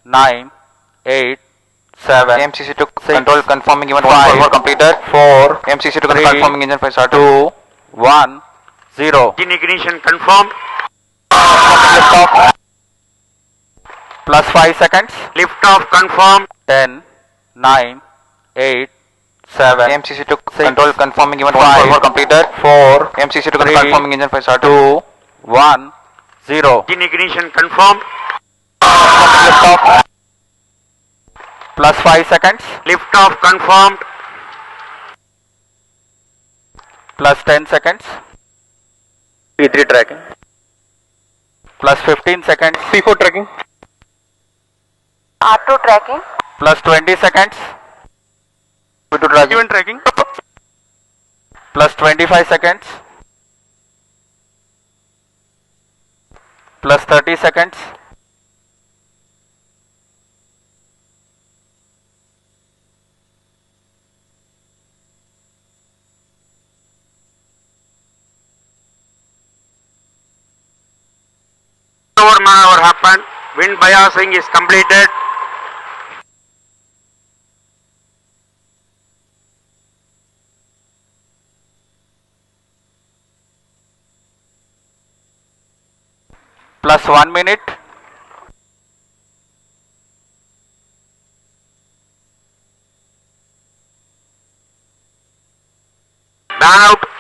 9, 8, 7. MCC to 6, control confirming even 5, 4 completed. 4, MCC to 3, confirming engine 5 start. 2, 1, 0. Engine ignition confirmed. Liftoff. Plus 5 seconds. Liftoff confirmed. 10, 9, 8, 7. MCC to 6, control confirming even 5, 4 completed. 4, MCC to 3, confirming engine 5 start. 2, 1, 0. Engine ignition confirmed. Liftoff. Plus 5 seconds. Liftoff confirmed. Plus 10 seconds. P3 tracking. Plus 15 seconds. P4 tracking. R2 tracking. Plus 20 seconds. P2 tracking. Even tracking. Plus 25 seconds. Plus 30 seconds. Maneuver happened. Wind biasing is completed. Plus 1 minute. Ban out